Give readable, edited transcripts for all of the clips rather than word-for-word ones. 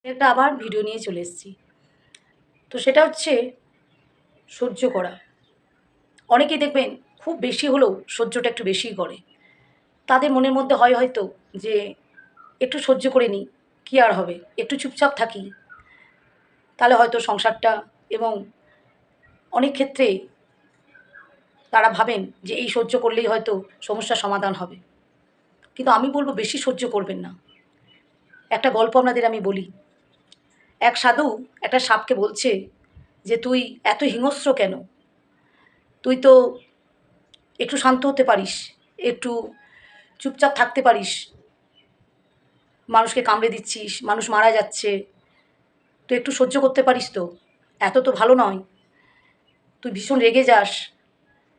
একটা আবার ভিডিও নিয়ে চলে এসেছি। তো সেটা হচ্ছে সহ্য করা। অনেকেই দেখবেন খুব বেশি হলেও সহ্যটা একটু বেশিই করে। তাদের মনের মধ্যে হয় হয়তো যে একটু সহ্য করে নিই, কী আর হবে? একটু চুপচাপ থাকি, তাহলে হয়তো সংসারটা এবং অনেক ক্ষেত্রে তারা ভাবেন যে এই সহ্য করলেই হয়তো সমস্যার সমাধান হবে। কিন্তু আমি বলব বেশি সহ্য করবেন না। একটা গল্প আপনাদের আমি বলি। এক সাধু একটা সাপকে বলছে যে, "তুই এত হিংস্র কেন? তুই তো একটু শান্ত হতে পারিস, একটু চুপচাপ থাকতে পারিস। মানুষকে কামড়ে দিচ্ছিস, মানুষ মারা যাচ্ছে। তুই একটু সহ্য করতে পারিস তো? এত তো ভালো নয়। তুই ভীষণ রেগে যাস।"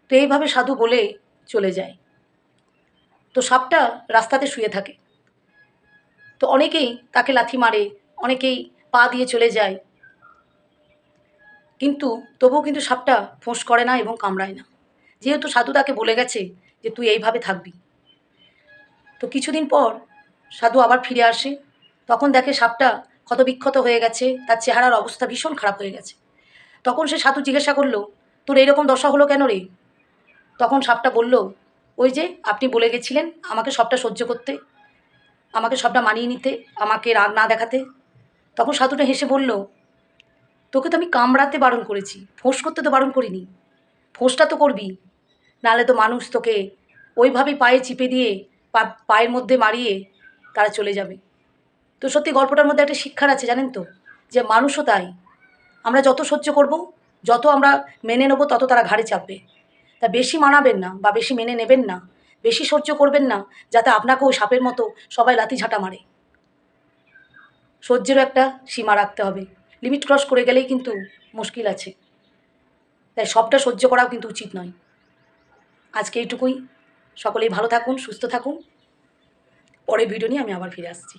তো এইভাবে সাধু বলে চলে যায়। তো সাপটা রাস্তাতে শুয়ে থাকে। তো অনেকেই তাকে লাথি মারে, অনেকেই পা দিয়ে চলে যায়। কিন্তু তবুও কিন্তু সাপটা ফোঁস করে না এবং কামড়ায় না। যেহেতু সাধু তাকে বলে গেছে যে, "তুই এইভাবে থাকবি।" তো কিছুদিন পর সাধু আবার ফিরে আসে। তখন দেখে সাপটা ক্ষতবিক্ষত হয়ে গেছে, তার চেহারার অবস্থা ভীষণ খারাপ হয়ে গেছে। তখন সে সাধু জিজ্ঞাসা করল, "তোর এইরকম দশা হলো কেন রে?" তখন সাপটা বলল, "ওই যে আপনি বলে গেছিলেন আমাকে সবটা সহ্য করতে, আমাকে সবটা মানিয়ে নিতে, আমাকে রাগ না দেখাতে।" তখন সাধুটা হেসে বলল, "তোকে তো আমি কামড়াতে বারণ করেছি, ফোঁস করতে তো বারণ করিনি। ফোঁসটা তো করবি, নাহলে তো মানুষ তোকে ওইভাবেই পায়ে চিপে দিয়ে পায়ের মধ্যে মারিয়ে তারা চলে যাবে।" তো সত্যি গল্পটার মধ্যে একটা শিক্ষার আছে জানেন তো, যে মানুষও তাই। আমরা যত সহ্য করব, যত আমরা মেনে নেব, তত তারা ঘাড়ে চাপবে। তা বেশি মানাবেন না বা বেশি মেনে নেবেন না, বেশি সহ্য করবেন না, যাতে আপনাকেও সাপের মতো সবাই লাথিঝাঁটা মারে। সহ্যেরও একটা সীমা রাখতে হবে। লিমিট ক্রস করে গেলেই কিন্তু মুশকিল আছে। তাই সবটা সহ্য করাও কিন্তু উচিত নয়। আজকে এইটুকুই। সকলেই ভালো থাকুন, সুস্থ থাকুন। পরের ভিডিও নিয়ে আমি আবার ফিরে আসছি।